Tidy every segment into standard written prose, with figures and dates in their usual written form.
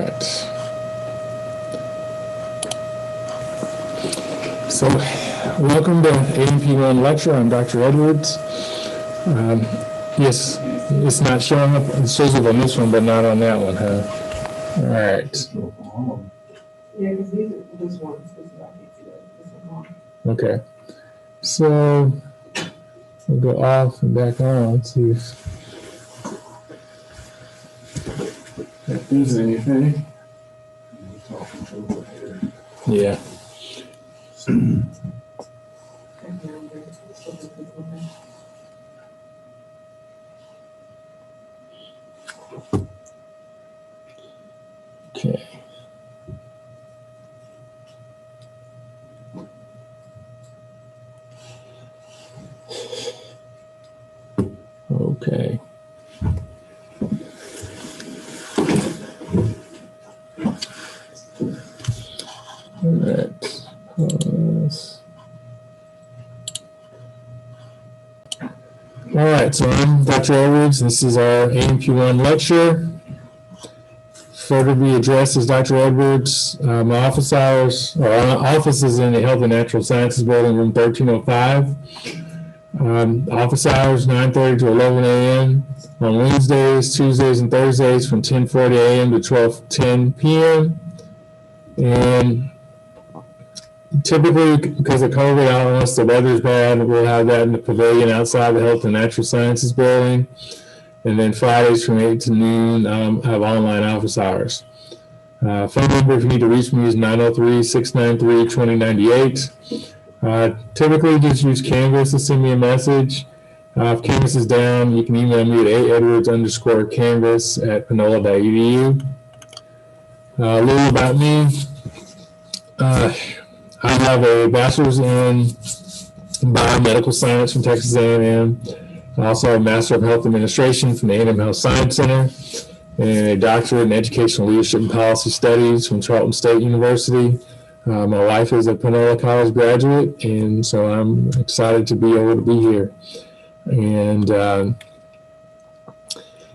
right. So, welcome to AMP1 lecture. I'm Dr. Edwards. Yes, it's not showing up. It shows up on this one, but not on that one, huh? All right. Yeah, because these are this ones. This is I can't see that. This one. Okay. So we'll go off and back on. Let's see if there's anything. Yeah. Okay. Okay. All right. Pause. All right, so I'm Dr. Edwards. This is our AMP1 lecture. Further to be addressed is Dr. Edwards. My office hours, or our office is in the Health and Natural Sciences Building, room 1305. Office hours 9:30 to 11 a.m. on Wednesdays, Tuesdays, and Thursdays from 10:40 a.m. to 12:10 p.m. And typically, because of COVID, unless the weather's bad, we'll have that in the pavilion outside the Health and Natural Sciences Building. And then Fridays from 8 to noon, have online office hours. Phone number if you need to reach me is 903-693-2098. Typically just use Canvas to send me a message. If Canvas is down, you can email me at aedwards_canvas@panola.edu. A little about me. I have a bachelor's in biomedical science from Texas A&M. I also have a Master of Health Administration from the A&M Health Science Center and a doctorate in Educational Leadership and Policy Studies from Charleston State University. My wife is a Panola College graduate, and so I'm excited to be able to be here. And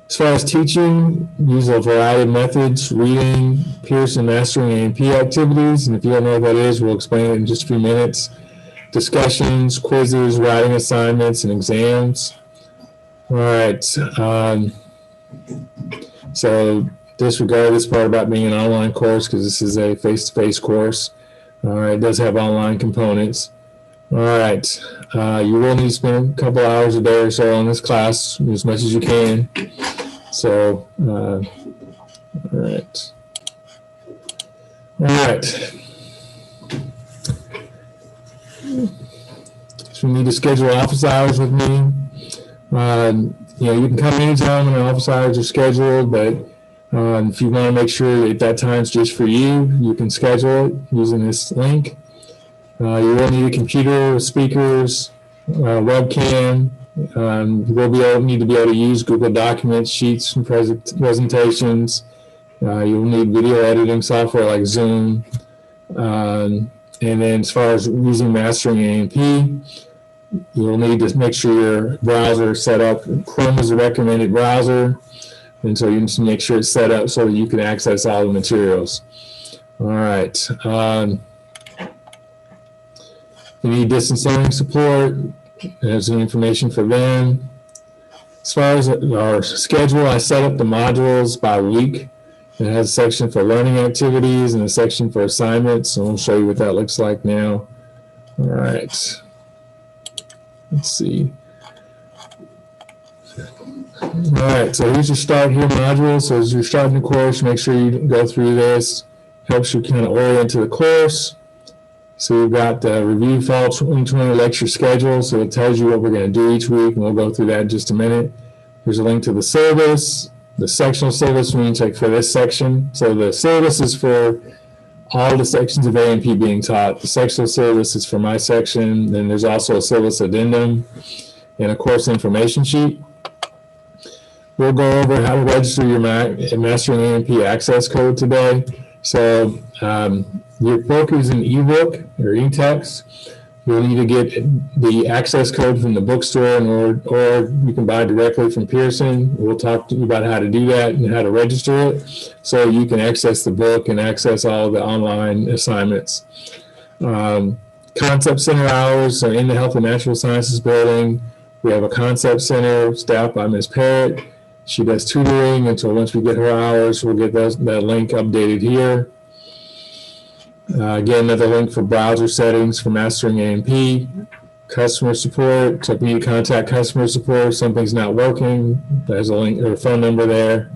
as far as teaching, use a variety of methods: reading, Pearson mastering AMP activities, and if you don't know what that is, we'll explain it in just a few minutes. Discussions, quizzes, writing assignments, and exams. All right. So disregard this part about being an online course because this is a face-to-face course. All right. It does have online components. All right. You will need to spend a couple hours a day or so on this class, as much as you can. So, all right. All right. So you need to schedule office hours with me. You can come anytime when the office hours are scheduled, but if you want to make sure that time's just for you, you can schedule it using this link. You will need a computer with speakers, webcam. You will need to be able to use Google Documents, Sheets, and presentations. You'll need video editing software like Zoom. And then as far as using Mastering AMP, you'll need to make sure your browser is set up. Chrome is a recommended browser, and so you need to make sure it's set up so that you can access all the materials. All right. You need distance learning support. There's some information for them. As far as our schedule, I set up the modules by week. It has a section for learning activities and a section for assignments. So I'll show you what that looks like now. All right. Let's see. All right, so here's your Start Here module. So as you're starting the course, make sure you go through this. Helps you kind of orient to the course. So we've got the review fall 2020 lecture schedule. So it tells you what we're going to do each week, and we'll go through that in just a minute. Here's a link to the syllabus, the sectional syllabus we need to take for this section. So the syllabus is for all the sections of AMP being taught. The sectional syllabus is for my section. Then there's also a syllabus addendum and a course information sheet. We'll go over how to register your Mastering AMP access code today. So your book is an ebook or e-text. You'll need to get the access code from the bookstore, or you can buy directly from Pearson. We'll talk to you about how to do that and how to register it, so you can access the book and access all the online assignments. Concept Center hours are in the Health and Natural Sciences building. We have a Concept Center staffed by Ms. Parrott. She does tutoring, and so once we get her hours, we'll get that link updated here. Again, another link for browser settings for mastering A&P. Customer support, so if you need to contact customer support, if something's not working, there's a link or a phone number there,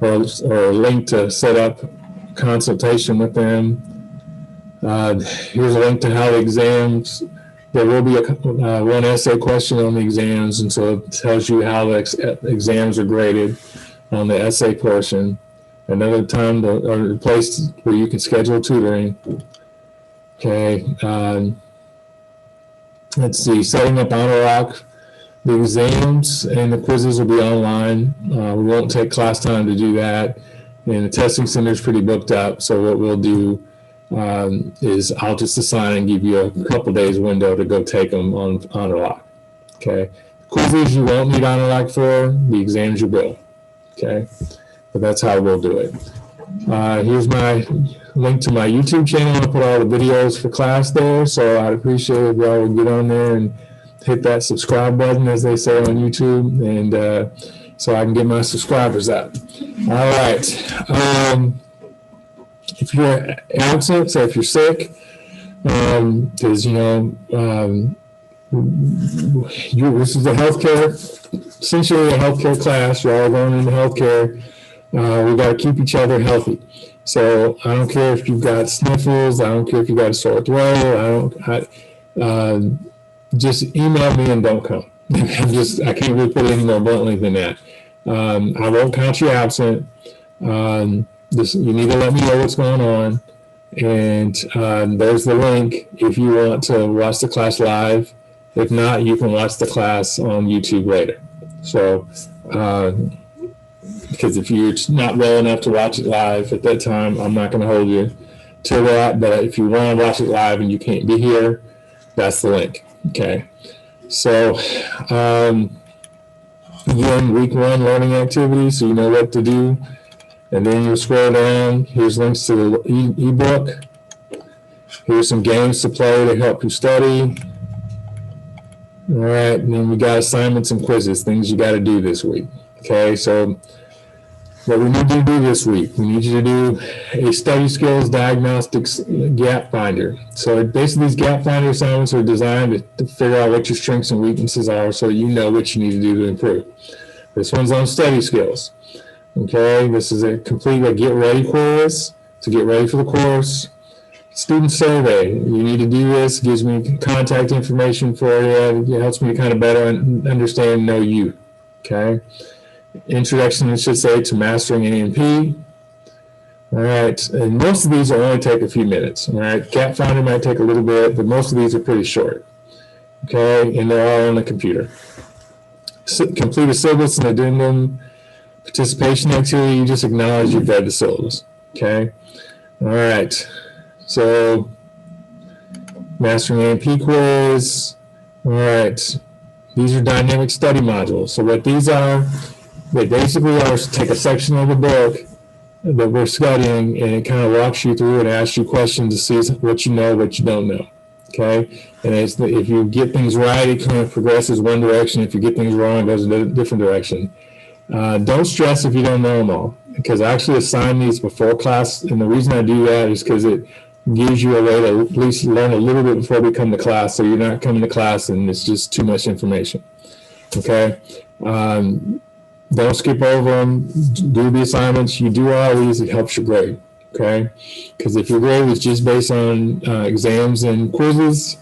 or a link to set up consultation with them. Here's a link to how the exams, there will be one essay question on the exams, and so it tells you how the exams are graded on the essay portion. Another time or place where you can schedule tutoring. Okay. Let's see, setting up HonorLock. The exams and the quizzes will be online. We won't take class time to do that. And the testing center is pretty booked up. So what we'll do is I'll just assign and give you a couple days window to go take them on HonorLock. Okay. Quizzes you won't need HonorLock for. The exams you will. Okay. But that's how we'll do it. Here's my link to my YouTube channel. I put all the videos for class there, so I'd appreciate it if y'all would get on there and hit that subscribe button, as they say on YouTube, and so I can get my subscribers up. All right. If you're absent, so if you're sick, because this is a healthcare, essentially a healthcare class. You're all going into healthcare. We got to keep each other healthy. So I don't care if you've got sniffles. I don't care if you got a sore throat. Just email me and don't come. I can't really put it any more bluntly than that. I won't count you absent. You need to let me know what's going on. And there's the link if you want to watch the class live. If not, you can watch the class on YouTube later. So, because if you're not well enough to watch it live at that time, I'm not going to hold you to that. But if you want to watch it live and you can't be here, that's the link. Okay. So, again, week 1 learning activities, so you know what to do. And then you scroll down. Here's links to the ebook. Here's some games to play to help you study. All right. And then we got assignments and quizzes, things you got to do this week. Okay. So, what we need you to do this week, we need you to do a study skills diagnostics gap finder. So basically these gap finder assignments are designed to figure out what your strengths and weaknesses are so you know what you need to do to improve. This one's on study skills. Okay, this is a get ready quiz to get ready for the course. Student survey, you need to do this, gives me contact information for you, it helps me to kind of better understand and know you. Okay. Introduction, I should say, to mastering A&P. All right, and most of these will only take a few minutes. All right, Gap Finder might take a little bit, but most of these are pretty short. Okay, and they're all on the computer. Complete a syllabus and addendum. Participation activity, you just acknowledge you've read the syllabus. Okay, all right. So, mastering A&P quiz. All right, these are dynamic study modules. So what these are, they basically are take a section of the book that we're studying, and it kind of walks you through and asks you questions to see what you know, what you don't know. Okay, and if you get things right, it kind of progresses one direction. If you get things wrong, it goes in a different direction. Don't stress if you don't know them all, because I actually assign these before class, and the reason I do that is because it gives you a way to at least learn a little bit before we come to class, so you're not coming to class and it's just too much information. Okay. Don't skip over them. Do the assignments. You do all these, it helps your grade. Okay. Because if your grade was just based on exams and quizzes,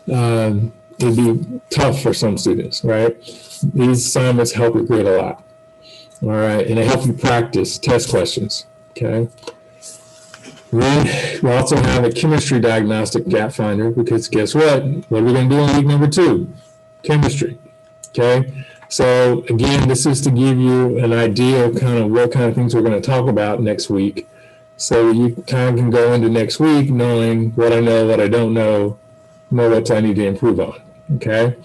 it'd be tough for some students, right? These assignments help your grade a lot. All right. And they help you practice test questions. Okay. Then we also have a chemistry diagnostic gap finder, because guess what? What are we going to do in week number 2? Chemistry. Okay. So again, this is to give you an idea of kind of what kind of things we're going to talk about next week, so you kind of can go into next week knowing what I know, what I don't know, know what I need to improve on. Okay.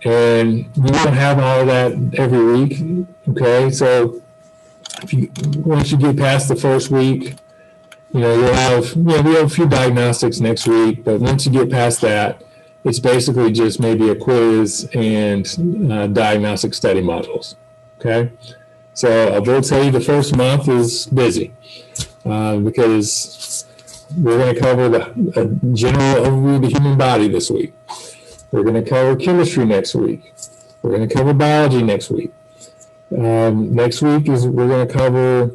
And we don't have all of that every week. Okay. So once you get past the first week, we have a few diagnostics next week, but once you get past that, it's basically just maybe a quiz and diagnostic study modules. Okay. So I will tell you the first month is busy because we're going to cover a general overview of the human body this week. We're going to cover chemistry next week. We're going to cover biology next week. Next week we're going to cover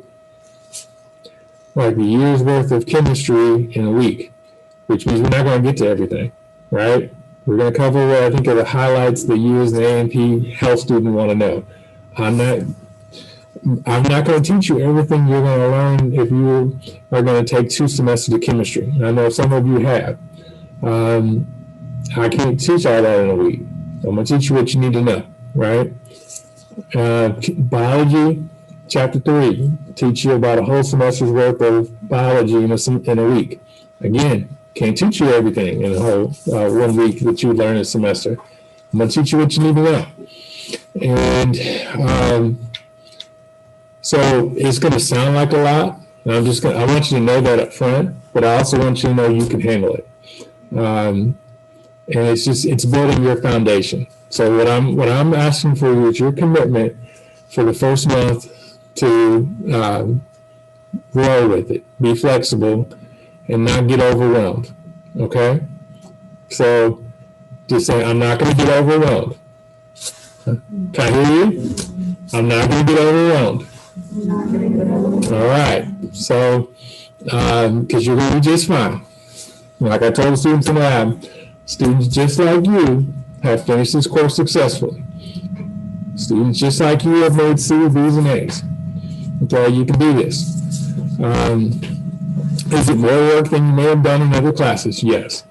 like a year's worth of chemistry in a week, which means we're not going to get to everything, right? We're going to cover what I think are the highlights that you as an A&P health student want to know. I'm not going to teach you everything you're going to learn if you are going to take 2 semesters of chemistry. I know some of you have. I can't teach all that in a week. I'm going to teach you what you need to know, right? Biology, chapter 3, teach you about a whole semester's worth of biology in a week. Again, can't teach you everything in a whole 1 week that you learn a semester. I'm going to teach you what you need to know. And so it's going to sound like a lot. And I want you to know that up front, but I also want you to know you can handle it. And it's building your foundation. So what I'm asking for you is your commitment for the first month to grow with it, be flexible, and not get overwhelmed. Okay? So just say, I'm not going to get overwhelmed. Can I hear you? I'm not going to get overwhelmed. All right. So, because you're going to be just fine. Like I told the students in the lab, students just like you have finished this course successfully. Students just like you have made C, B's, and A's. Okay, you can do this. Is it more work than you may have done in other classes? Yes.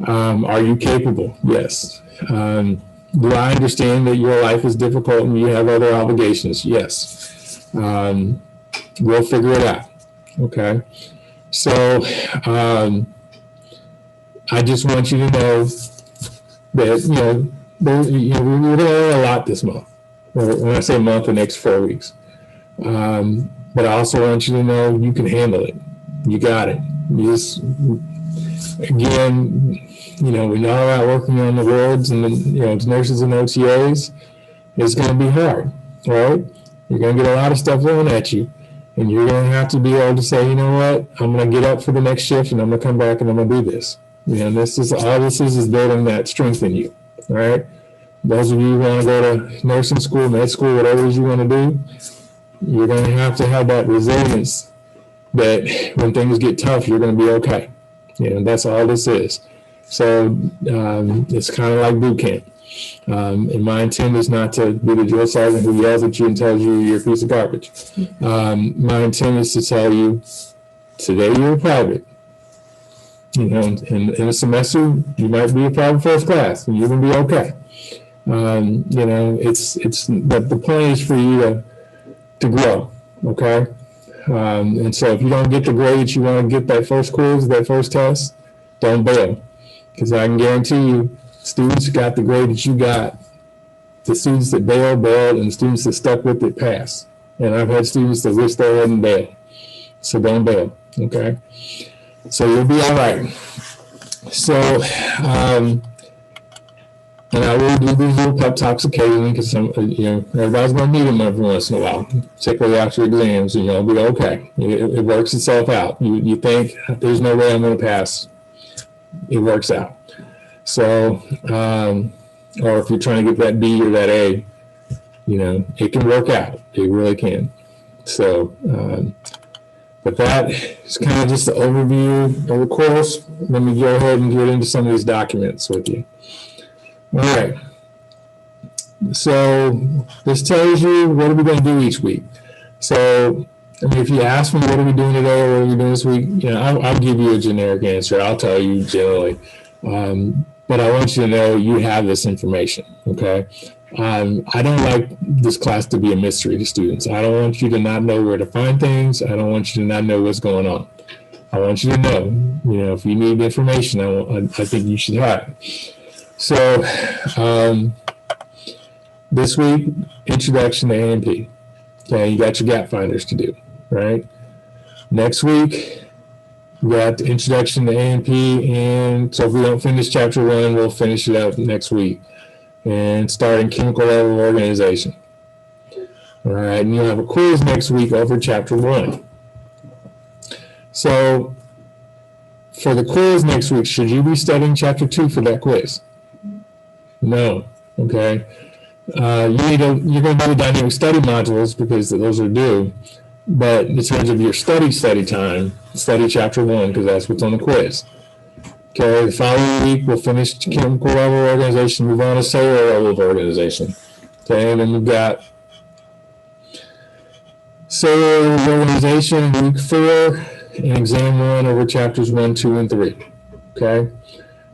Are you capable? Yes. Do I understand that your life is difficult and you have other obligations? Yes. We'll figure it out. Okay. So I just want you to know that, we're going to learn a lot this month. When I say month, the next 4 weeks. But I also want you to know you can handle it. You got it. You just, again, we know about working on the wards and the nurses and OTAs. It's going to be hard, right? You're going to get a lot of stuff thrown at you, and you're going to have to be able to say, you know what, I'm going to get up for the next shift, and I'm going to come back and I'm going to do this. This is building that strength in you, all right? Those of you who want to go to nursing school, med school, whatever it is you want to do, you're going to have that resilience that when things get tough, you're going to be okay. That's all this is. So it's kind of like boot camp. And my intent is not to be the drill sergeant who yells at you and tells you you're a piece of garbage. My intent is to tell you, today you're a private. In a semester, you might be a private first class, and you're going to be okay. But the point is for you to grow, okay? And so if you don't get the grade that you want to get that first quiz, that first test, don't bail. Because I can guarantee you, students who got the grade that you got, the students that bailed, and the students that stuck with it passed. And I've had students that wish they hadn't bailed. So don't bail, okay? So you'll be all right. So, and I will do these little pep talks occasionally because everybody's going to need them every once in a while, particularly after exams, and you'll be okay. It works itself out. You think there's no way I'm going to pass. It works out. So, or if you're trying to get that B or that A, it can work out. It really can. So, but that is kind of just the overview of the course. Let me go ahead and get into some of these documents with you. All right. So this tells you what are we going to do each week. So, if you ask me what are we doing today or what are we doing this week, I'll give you a generic answer. I'll tell you generally. But I want you to know you have this information, okay? I don't like this class to be a mystery to students. I don't want you to not know where to find things. I don't want you to not know what's going on. I want you to know, if you need information, I think you should have it. So, this week, introduction to A&P. Okay, you got your gap finders to do, right? Next week, we got the introduction to A&P, and so if we don't finish chapter 1, we'll finish it up next week. And starting chemical level organization. All right, and you'll have a quiz next week over chapter 1. So, for the quiz next week, should you be studying chapter 2 for that quiz? No. Okay. You're going to do the dynamic study modules because those are due. But in terms of your study time, study chapter 1 because that's what's on the quiz. Okay. The following week, we'll finish chemical level organization, move on to cellular level of organization. Okay. And then we've got cellular organization week 4 and exam 1 over chapters 1, 2, and 3. Okay.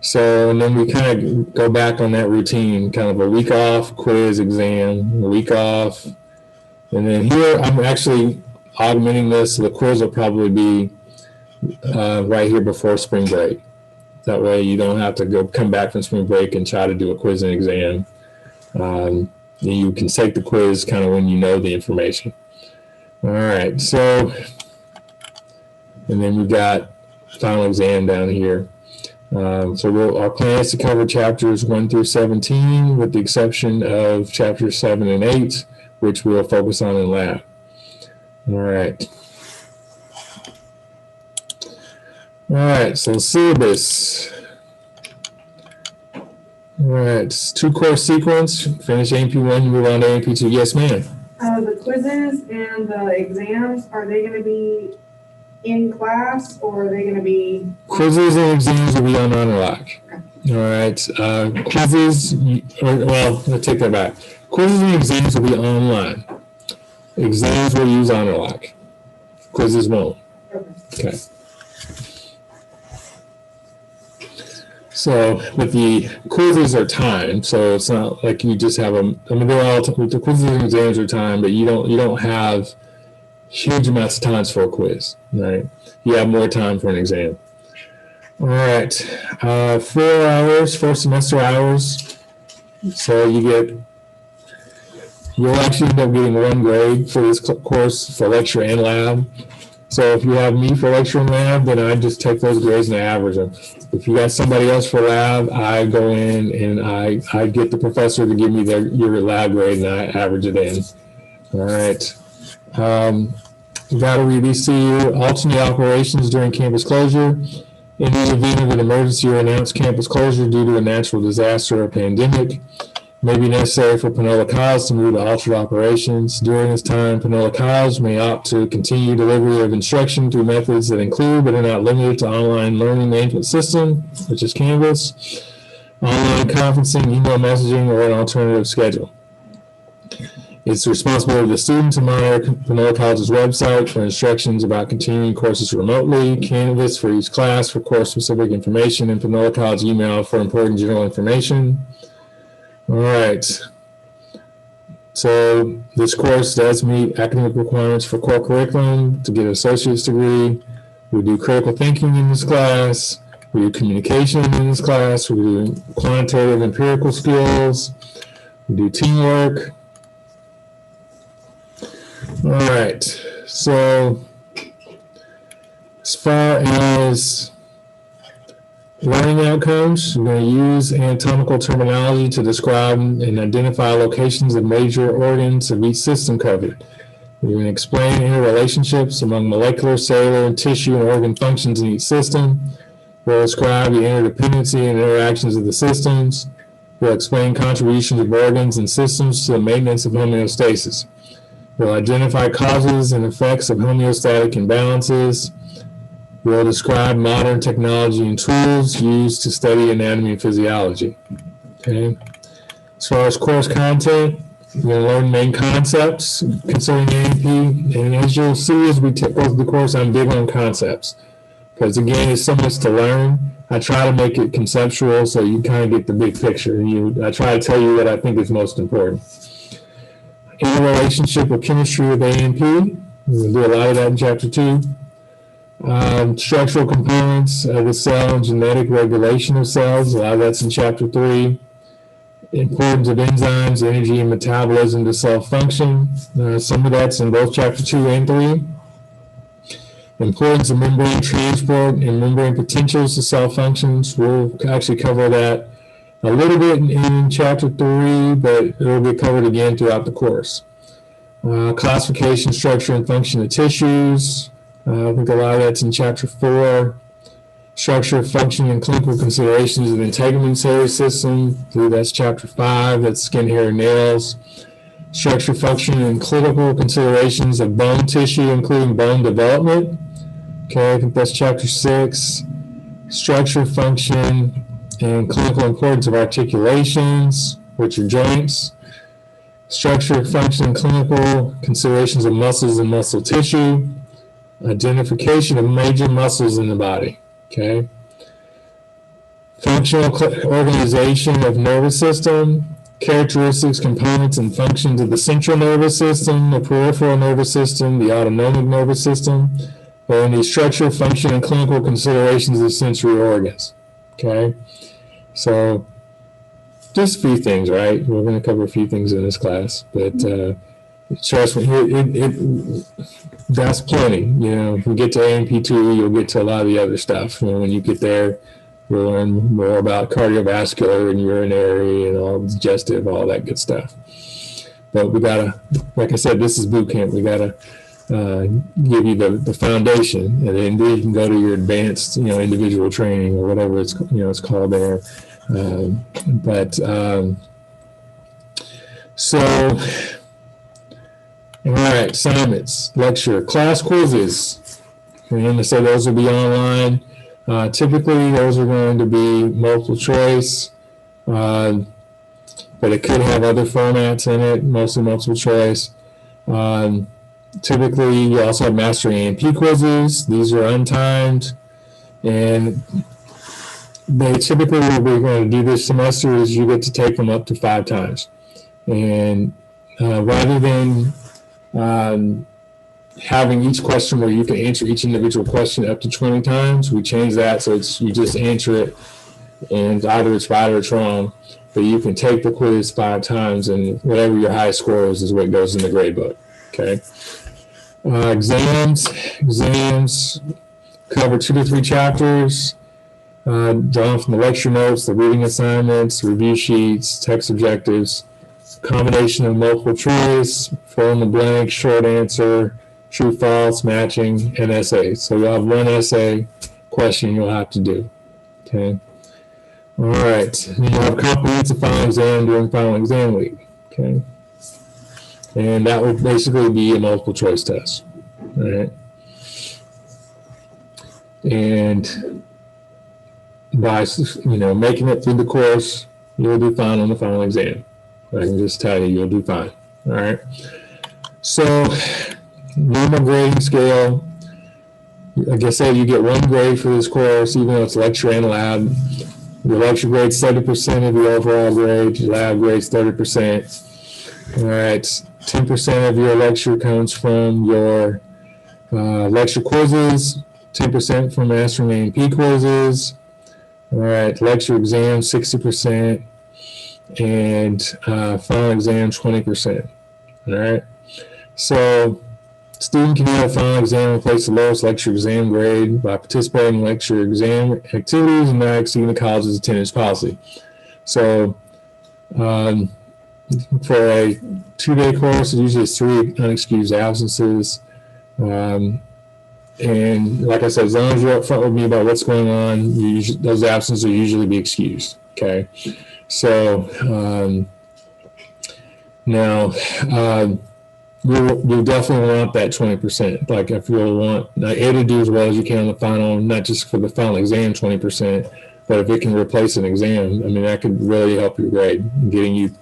So, and then we kind of go back on that routine, kind of a week off, quiz, exam, a week off. And then here, I'm actually augmenting this. So the quiz will probably be right here before spring break. That way you don't have to come back from spring break and try to do a quiz and exam. You can take the quiz kind of when you know the information. All right, so, and then we've got final exam down here. So our plan is to cover chapters 1 through 17 with the exception of chapters 7 and 8, which we'll focus on in lab. All right. All right, so syllabus. All right, 2-course sequence. Finish A&P1, move on to A&P2. Yes, ma'am. The quizzes and the exams, are they going to be in class or are they going to be? Quizzes and exams will be on Honor Okay. All right. Quizzes, let's take that back. Quizzes and exams will be online. Exams will use Honor Quizzes won't. Okay. So, but the quizzes are timed, so it's not like you just have them. I mean, the quizzes and exams are timed, but you don't have huge amounts of times for a quiz, right? You have more time for an exam. All right, 4 hours, 4 semester hours. So you'll actually end up getting 1 grade for this course for lecture and lab. So if you have me for lecture and lab, then I just take those grades and I average them. If you got somebody else for lab, I go in and I get the professor to give me your lab grade and I average it in. All right. Battery VCU, alternate operations during campus closure. In the event of an emergency or announced campus closure due to a natural disaster or pandemic, may be necessary for Panola College to move to alternate operations. During this time, Panola College may opt to continue delivery of instruction through methods that include but are not limited to online learning management system, such as Canvas, online conferencing, email messaging, or an alternative schedule. It's the responsibility of the student to monitor Panola College's website for instructions about continuing courses remotely, Canvas for each class for course-specific information, and Panola College email for important general information. All right. So this course does meet academic requirements for core curriculum to get an associate's degree. We do critical thinking in this class. We do communication in this class. We do quantitative empirical skills. We do teamwork. All right. So as far as learning outcomes, we're going to use anatomical terminology to describe and identify locations of major organs of each system covered. We're going to explain interrelationships among molecular, cellular, and tissue and organ functions in each system. We'll describe the interdependency and interactions of the systems. We'll explain contributions of organs and systems to the maintenance of homeostasis. We'll identify causes and effects of homeostatic imbalances. We'll describe modern technology and tools used to study anatomy and physiology. Okay. As far as course content, we're going to learn main concepts concerning A&P. And as you'll see as we go through the course, I'm big on concepts. Because again, it's so much to learn. I try to make it conceptual so you kind of get the big picture. I try to tell you what I think is most important. Interrelationship of chemistry with A&P. We'll do a lot of that in chapter 2. Structural components of the cell and genetic regulation of cells. A lot of that's in chapter 3. Importance of enzymes, energy, and metabolism to cell function. Some of that's in both chapter 2 and 3. Importance of membrane transport and membrane potentials to cell functions. We'll actually cover that a little bit in chapter 3, but it'll be covered again throughout the course. Classification, structure, and function of tissues. I think a lot of that's in chapter 4. Structure, function, and clinical considerations of the integumentary system. I believe that's chapter 5. That's skin, hair, and nails. Structure, function, and clinical considerations of bone tissue, including bone development. Okay, I think that's chapter 6. Structure, function, and clinical importance of articulations, which are joints. Structure, function, and clinical considerations of muscles and muscle tissue. Identification of major muscles in the body. Okay. Functional organization of nervous system. Characteristics, components, and functions of the central nervous system, the peripheral nervous system, the autonomic nervous system, and the structure, function, and clinical considerations of sensory organs. Okay, so just a few things, right? We're going to cover a few things in this class, but trust me, that's plenty. You know, if we get to AMP2, you'll get to a lot of the other stuff. You know, when you get there, you'll learn more about cardiovascular and urinary and all digestive, all that good stuff. But we gotta, like I said, this is boot camp. We gotta give you the foundation, and then you can go to your advanced, individual training or whatever it's called there. So, all right, assignments, lecture, class quizzes. And so those will be online. Typically, those are going to be multiple choice, but it could have other formats in it, mostly multiple choice. Typically, you also have mastery AMP quizzes. These are untimed, and they typically, what we're going to do this semester is you get to take them up to 5 times. And rather than having each question where you can answer each individual question up to 20 times, we change that so you just answer it, and either it's right or it's wrong, but you can take the quiz 5 times, and whatever your high score is what goes in the grade book. Okay. Exams cover 2 to 3 chapters, drawn from the lecture notes, the reading assignments, review sheets, text objectives, combination of multiple choice, fill in the blank, short answer, true, false, matching, and essay. So you'll have 1 essay question you'll have to do. Okay. All right. And you'll have comprehensive final exam during final exam week. Okay. And that will basically be a multiple choice test. All right. And by making it through the course, you'll do fine on the final exam. I can just tell you'll do fine. All right. So, normal grading scale. Like I said, you get 1 grade for this course, even though it's lecture and lab. Your lecture grade's 70% of your overall grade. Your lab grade's 30%. All right. 10% of your lecture comes from your lecture quizzes. 10% from mastering AMP quizzes. All right. Lecture exam 60%. And final exam 20%. All right. So, student can have a final exam replace the lowest lecture exam grade by participating in lecture exam activities and not exceeding the college's attendance policy. So, for a 2-day course, it usually is 3 unexcused absences. And like I said, as long as you're upfront with me about what's going on, those absences will usually be excused. Okay. So now you'll definitely want that 20%. Like if you really want A to do as well as you can on the final, not just for the final exam 20%, but if it can replace an exam, I mean that could really help your grade, getting you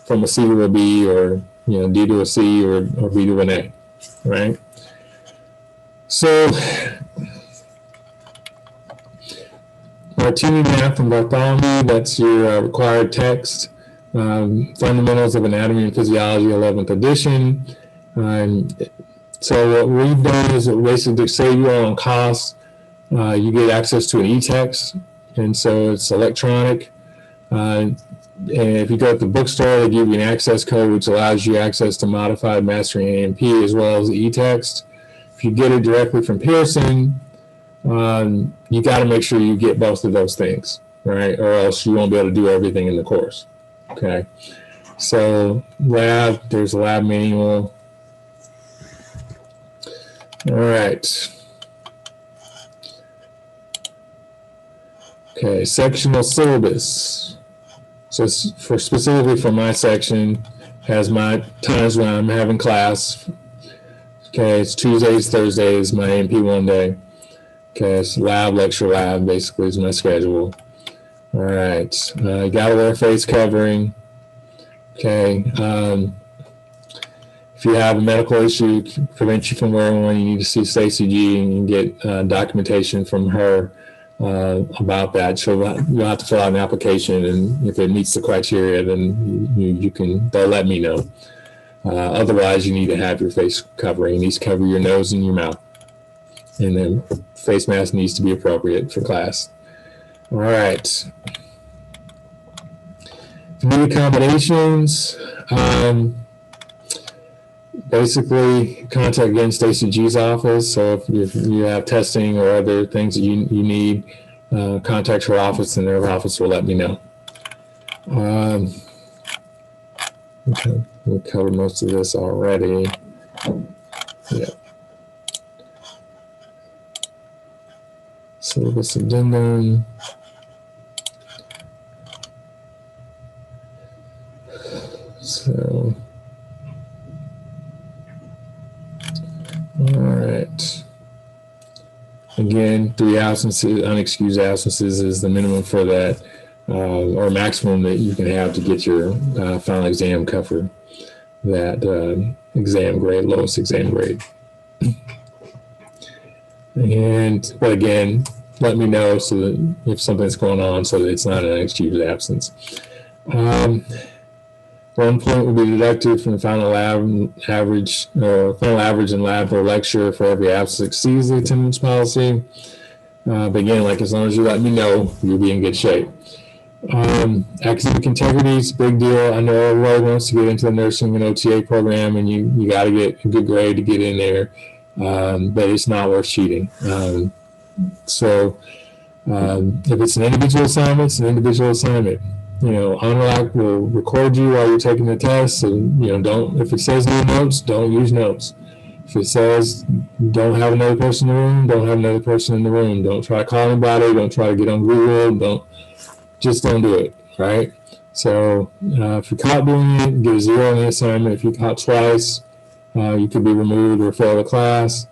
from a C to a B, or D to a C, or B to an A, right? So Martini, Math, and Bartholomew, that's your required text. Fundamentals of Anatomy and Physiology, 11th edition. So what we've done is basically to save you all on costs. You get access to an e-text, and so it's electronic. And if you go to the bookstore, they give you an access code, which allows you access to modified mastering AMP as well as the e-text. If you get it directly from Pearson, you got to make sure you get both of those things, right? Or else you won't be able to do everything in the course. Okay. So there's a lab manual. All right. Okay, sectional syllabus. So specifically for my section, has my times when I'm having class. Okay, it's Tuesdays, Thursdays, my AMP 1 day. Okay, it's lab, lecture, lab, basically is my schedule. All right, you gotta wear a face covering. Okay, if you have a medical issue prevents you from wearing one, you need to see Stacy G and get documentation from her about that. So you'll have to fill out an application, and if it meets the criteria, then they'll let me know. Otherwise, you need to have your face covering. It needs to cover your nose and your mouth. And then face mask needs to be appropriate for class. All right. New accommodations. Basically, contact again Stacy G's office. So if you have testing or other things that you need, contact her office, and their office will let me know. Okay, we covered most of this already. Yeah. Syllabus addendum. So, all right. Again, 3 absences, unexcused absences is the minimum for that, or maximum that you can have to get your final exam cover, that exam grade, lowest exam grade. But again, let me know so that if something's going on, so that it's not an unexcused absence. 1 point will be deducted from the final average in lab or lecture for every absence that exceeds the attendance policy. But again, as long as you let me know, you'll be in good shape. Academic integrity is a big deal. I know everybody wants to get into the nursing and OTA program, and you got to get a good grade to get in there. But it's not worth cheating. So if it's an individual assignment, it's an individual assignment. Honor Lock will record you while you're taking the test. And, if it says no notes, don't use notes. If it says don't have another person in the room, don't have another person in the room. Don't try to call anybody. Don't try to get on Google. Just don't do it, right? So if you're caught doing it, get a 0 on the assignment. If you're caught twice, you could be removed or fail the class.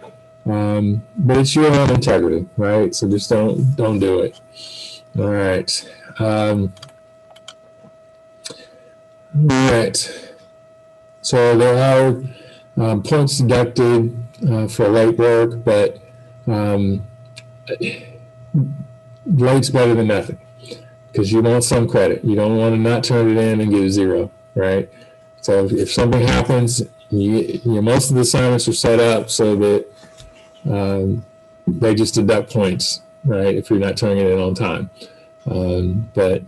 But it's your own integrity, right? So just don't do it. All right. All right. So there are points deducted for late work, but late's better than nothing because you want some credit. You don't want to not turn it in and get a 0, right? So if something happens, most of the assignments are set up so that they just deduct points, right? If you're not turning it in on time. But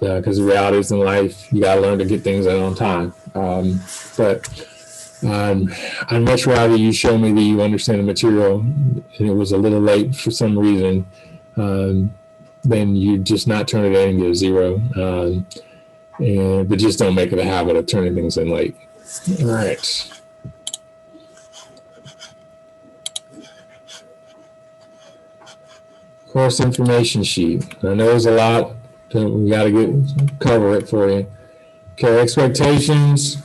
because the reality is in life, you got to learn to get things in on time. But I'd much rather you show me that you understand the material and it was a little late for some reason than you just not turn it in and get a 0. But just don't make it a habit of turning things in late. All right. Course information sheet. I know there's a lot. We got to cover it for you. Okay, expectations.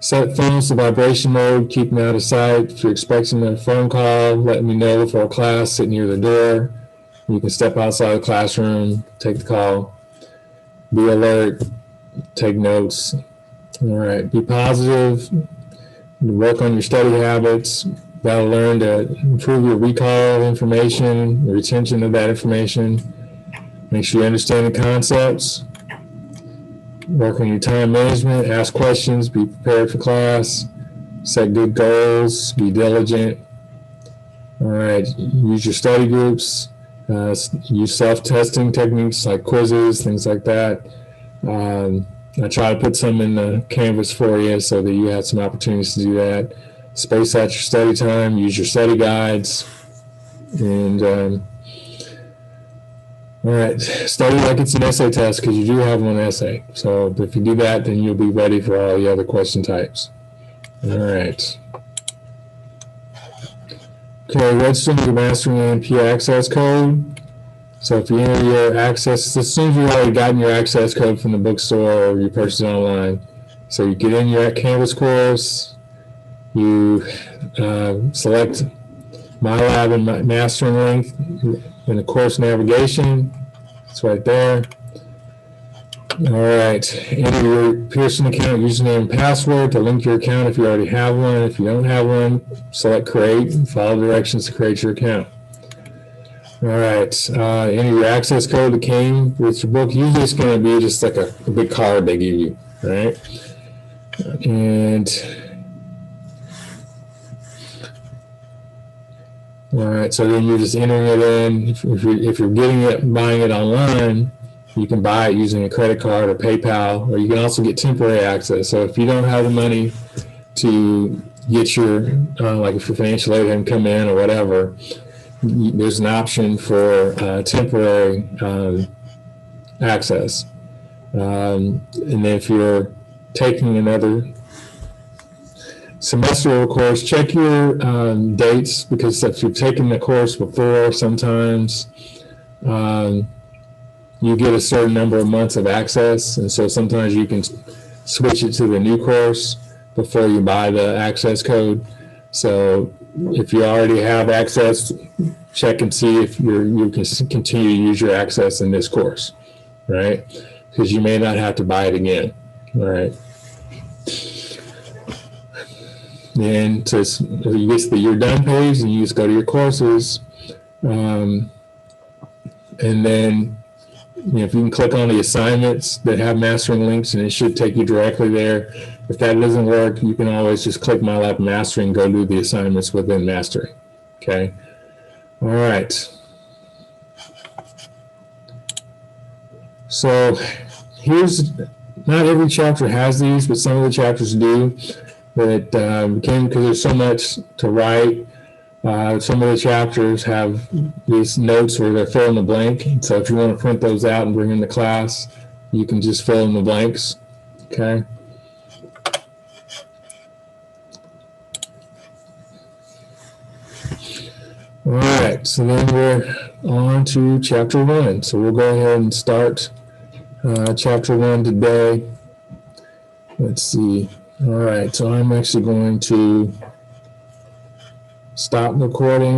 Set phones to vibration mode, keep them out of sight. If you're expecting a phone call, let me know before class, sit near the door. You can step outside the classroom, take the call. Be alert, take notes. All right, be positive. Work on your study habits. That'll learn to improve your recall of information, the retention of that information. Make sure you understand the concepts. Work on your time management, ask questions, be prepared for class. set good goals, be diligent. All right, use your study groups, use self-testing techniques like quizzes, things like that. I try to put some in the Canvas for you so that you have some opportunities to do that. Space out your study time, use your study guides, and all right, study like it's an essay test because you do have one essay. So if you do that, then you'll be ready for all the other question types. All right. Okay, registering your Mastering AMP access code. So if you enter your access, as soon as you've already gotten your access code from the bookstore or you purchase it online, so you get in your Canvas course, you select MyLab and Mastering link in the course navigation. It's right there. All right, enter your Pearson account username and password to link your account if you already have one. If you don't have one, select create and follow directions to create your account. All right, enter your access code that came with your book. Usually it's going to be just like a big card they give you, right? And all right, so then you're just entering it in. If you're getting it, buying it online, you can buy it using a credit card or PayPal, or you can also get temporary access. So if you don't have the money to get your, like if your financial aid hadn't come in or whatever, there's an option for temporary access. And then if you're taking another semester course, check your dates, because if you've taken the course before, sometimes you get a certain number of months of access, and so sometimes you can switch it to the new course before you buy the access code. So if you already have access, check and see if you can continue to use your access in this course, right? Because you may not have to buy it again, all right? And to you get to the You're Done page, and you just go to your courses, and then if you can click on the assignments that have Mastering links, and it should take you directly there. If that doesn't work, you can always just click MyLab Mastering, go do the assignments within Mastering. Okay. All right. So here's, not every chapter has these, but some of the chapters do. But because there's so much to write, some of the chapters have these notes where they're fill in the blank. So if you want to print those out and bring in the class, you can just fill in the blanks. Okay. All right, so then we're on to chapter 1. So we'll go ahead and start chapter 1 today. Let's see. All right, so I'm actually going to stop recording.